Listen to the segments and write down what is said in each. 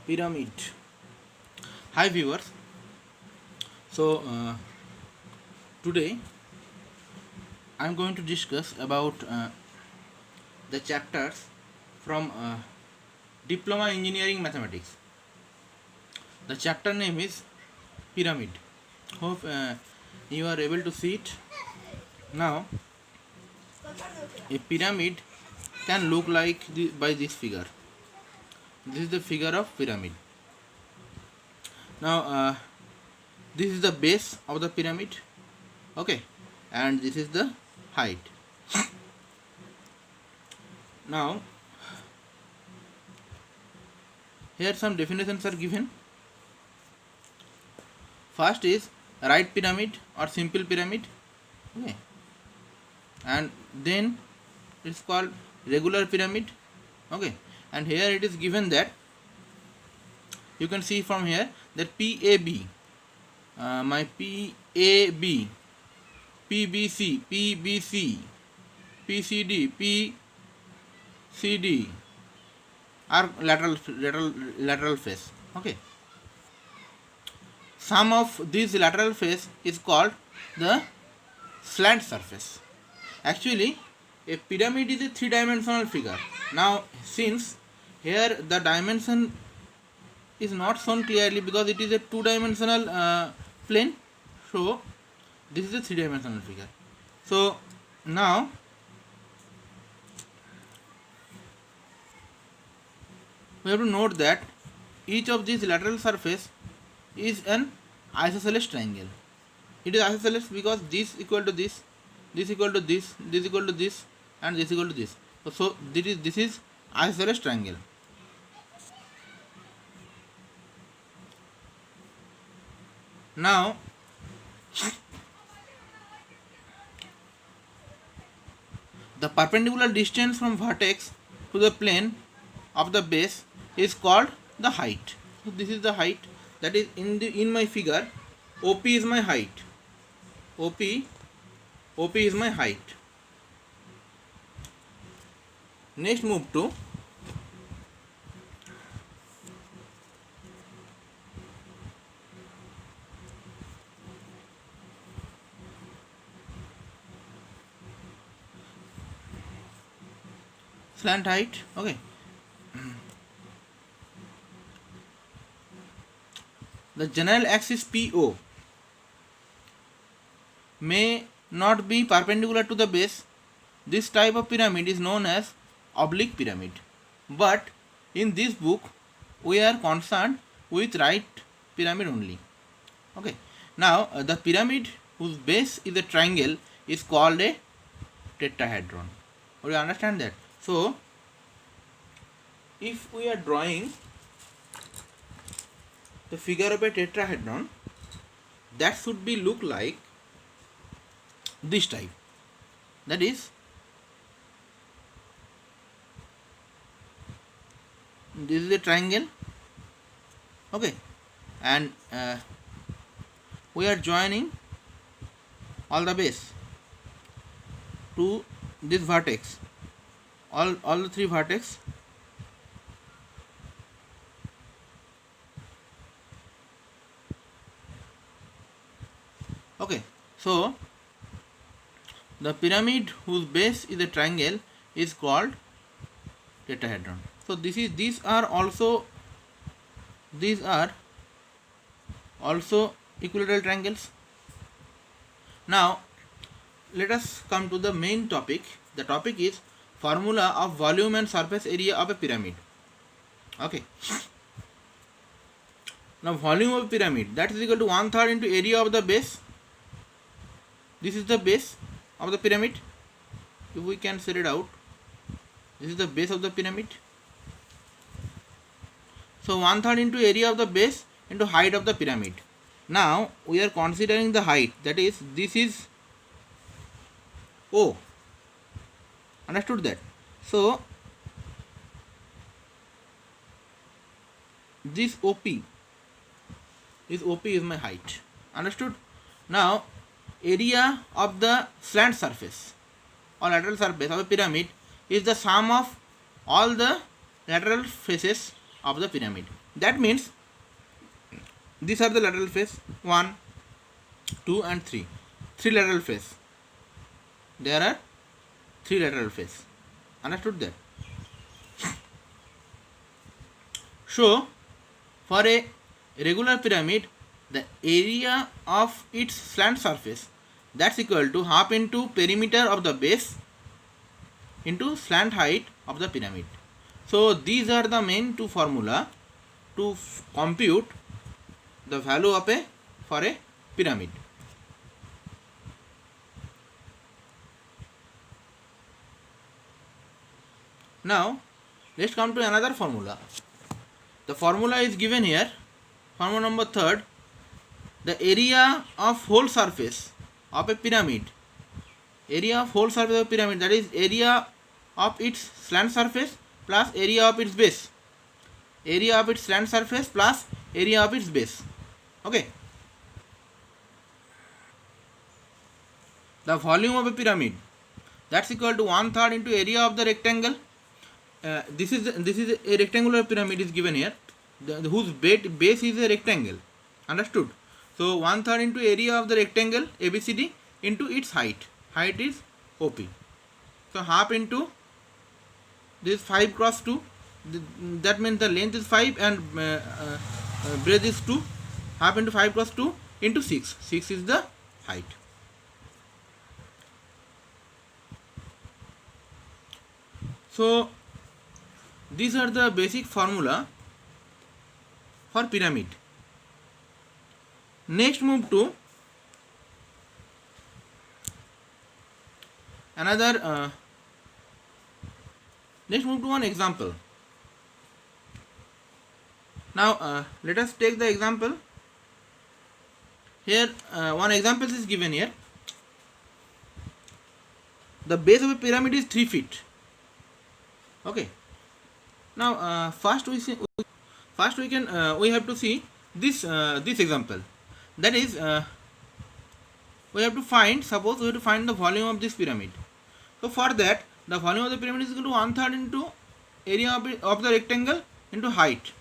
Pyramid. Hi viewers. So today I am going to discuss about the chapters from Diploma Engineering Mathematics. The chapter name is Pyramid. Hope you are able to see it. Now a pyramid can look like by this figure. This is the figure of pyramid. Now this is the base of the pyramid, okay, and this is the height. Now here some definitions are given. First is right pyramid or simple pyramid, okay, and then it's called regular pyramid, okay, and here it is given that you can see from here that PAB, my PAB, PBC, PBC, PCD, PCD are lateral face, okay. Sum of these lateral face is called the slant surface. Actually, a pyramid is a three-dimensional figure. Now, since here the dimension is not shown clearly because it is a two-dimensional plane, so this is a three-dimensional figure. So now we have to note that each of these lateral surface is an isosceles triangle. It is isosceles because this equal to this equal to this equal to this, and this equal to this. So this is isosceles triangle. Now the perpendicular distance from vertex to the plane of the base is called the height. So this is the height, that is in my figure. OP is my height. OP is my height. Next move to slant height, okay. The general axis PO may not be perpendicular to the base. This type of pyramid is known as oblique pyramid. But in this book, we are concerned with right pyramid only. Okay. Now the pyramid whose base is a triangle is called a tetrahedron. Do you understand that? So if we are drawing the figure of a tetrahedron, that should be look like this type. That is, this is a triangle, okay, and we are joining all the base to this vertex, all the three vertex. Okay, so the pyramid whose base is a triangle is called tetrahedron. So these are also equilateral triangles. Now let us come to the main topic. The topic is formula of volume and surface area of a pyramid. Okay. Now volume of a pyramid, that is equal to 1/3 into area of the base. This is the base of the pyramid. If we can set it out, this is the base of the pyramid. So 1/3 into area of the base into height of the pyramid. Now we are considering the height, that is, this is O. Understood that? So this OP is my height. Understood? Now area of the slant surface or lateral surface of a pyramid is the sum of all the lateral faces of the pyramid. That means these are the lateral face 1, 2 and 3. 3 lateral face. There are 3 lateral face. Understood that? So for a regular pyramid, the area of its slant surface, that's equal to half into perimeter of the base into slant height of the pyramid. So these are the main two formula to compute the value of a for a pyramid. Now let's come to another formula. The formula is given here. Formula number 3. The area of whole surface of a pyramid. Area of whole surface of a pyramid, that is area of its slant surface plus area of its base. Area of its slant surface plus area of its base. Okay. The volume of a pyramid, that's equal to 1/3 into area of the rectangle. This is a rectangular pyramid is given here, whose base is a rectangle. Understood? So 1/3 into area of the rectangle ABCD into its height. Height is OP. So half into this 5 cross 2. That means the length is 5 and breadth is 2. Half into 5 cross 2 into 6. 6 is the height. So these are the basic formula for pyramid. Next move to another next move to one example. Now let us take the example. Here one example is given here. The base of a pyramid is 3 feet. Okay. Now first we have to see this example. That is we have to find, suppose we have to find the volume of this pyramid. So for that, the volume of the pyramid is equal to 1/3 into area of the rectangle into height.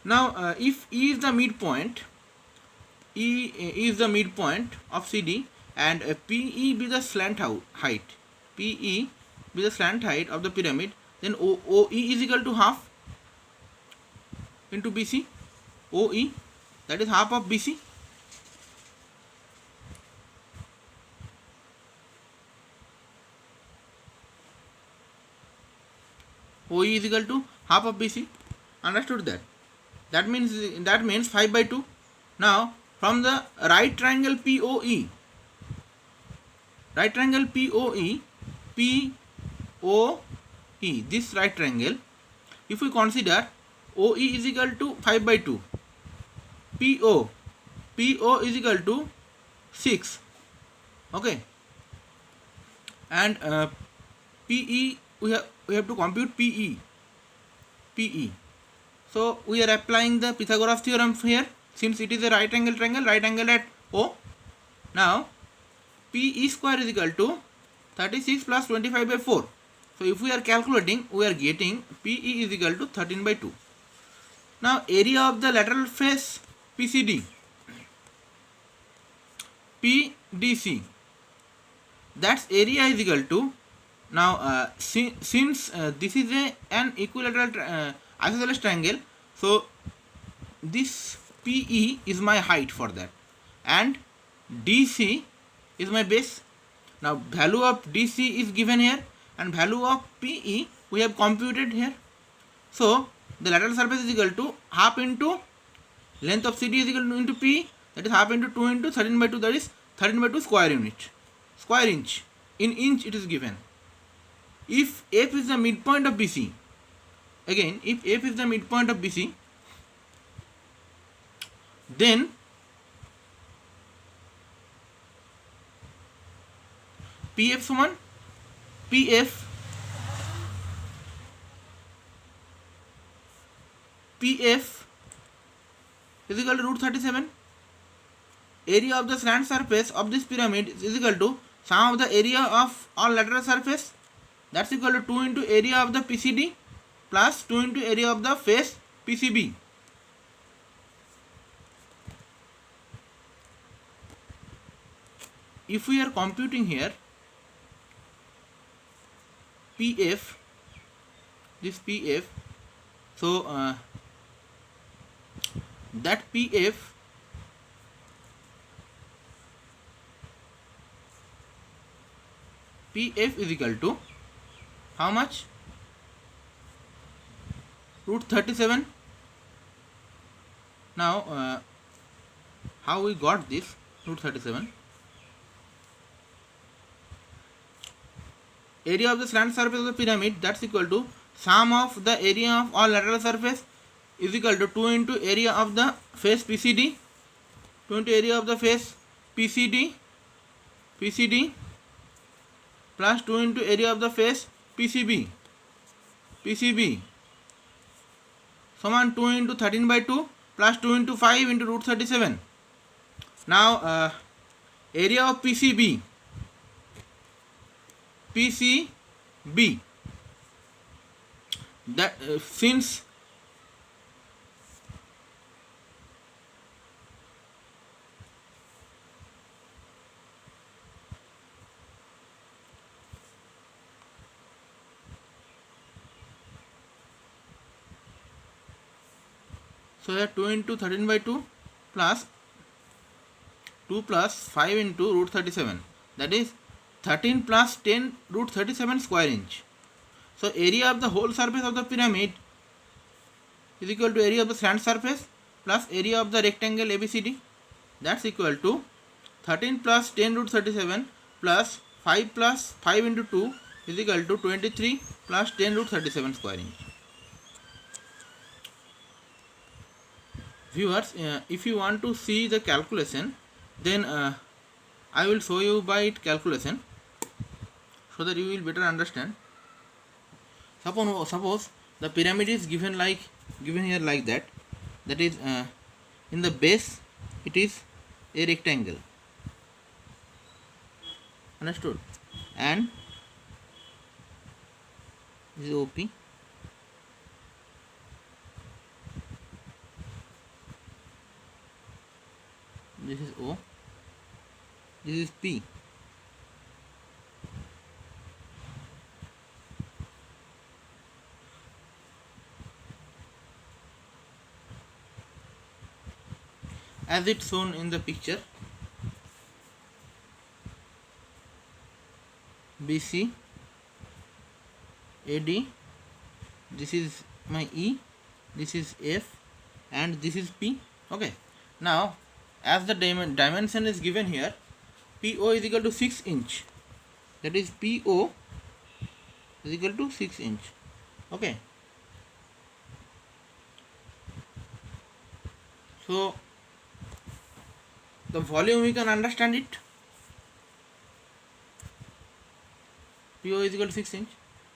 Now if E is the midpoint, E is the midpoint of CD and PE be the slant height, PE be the slant height of the pyramid, then OE is equal to half into BC. OE, that is half of BC. OE is equal to half of BC. Understood that? That means 5/2. Now from the right triangle POE, this right triangle, if we consider OE is equal to 5/2, PO is equal to 6. Okay, and PE we have to compute PE. So we are applying the Pythagoras theorem here, since it is a right angle triangle at O. Now PE square is equal to 36 plus 25/4. So if we are calculating, we are getting PE is equal to 13/2. Now area of the lateral face PCD, PDC, that's area is equal to, now since this is an equilateral isosceles triangle, so this PE is my height for that, and DC is my base. Now value of DC is given here and value of PE we have computed here. So the lateral surface is equal to half into length of CD is equal to into P, that is half into 2 into 13/2, that is 13/2 square inch. In inch it is given. If F is the midpoint of BC, again if F is the midpoint of BC, then PF suman PF is equal to root 37. Area of the slant surface of this pyramid is equal to sum of the area of all lateral surface, that's equal to 2 into area of the PCD plus 2 into area of the face PCB. if we are computing here PF, this PF, so that PF is equal to how much? Root 37. Now how we got this root 37? Area of the slant surface of the pyramid, that's equal to sum of the area of all lateral surface is equal to 2 into area of the face PCD, 2 into area of the face PCD plus 2 into area of the face PCB समान 2 into 13 by 2 plus 2 into 5 into root 37. Now area of PCB that since so here 2 into 13 by 2 plus 2 plus 5 into root 37, that is 13 plus 10 root 37 square inch. So area of the whole surface of the pyramid is equal to area of the slant surface plus area of the rectangle ABCD, that's equal to 13 plus 10 root 37 plus 5 plus 5 into 2 is equal to 23 plus 10 root 37 square inch. Viewers, if you want to see the calculation, then I will show you by it calculation so that you will better understand. Suppose the pyramid is given here like that is in the base it is a rectangle, understood, and this is OP, this is O, this is P. As it's shown in the picture, BC, AD, this is my E, this is F, and this is P. Okay. Now, as the dimension is given here, PO is equal to 6 inch. That is PO is equal to 6 inch. Okay. So the volume we can understand it. PO is equal to 6 inch.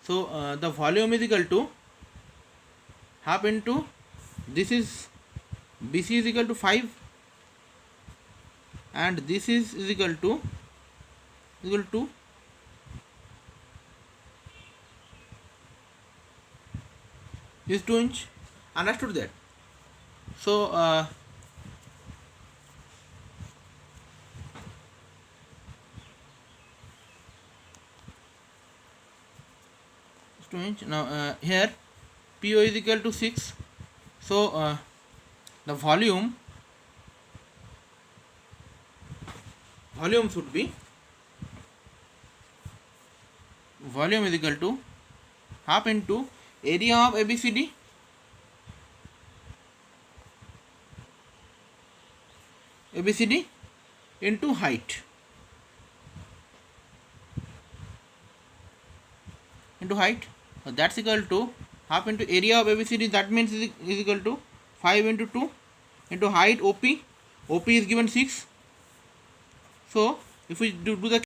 So the volume is equal to half into, this is BC is equal to 5 and this is equal to is 2 inch. Understood that? So 2 inch. Now here PO is equal to 6, so the volume should be, volume is equal to half into area of ABCD into height, that's equal to half into area of ABCD, that means is equal to 5 into 2 into height OP is given 6. So if we do the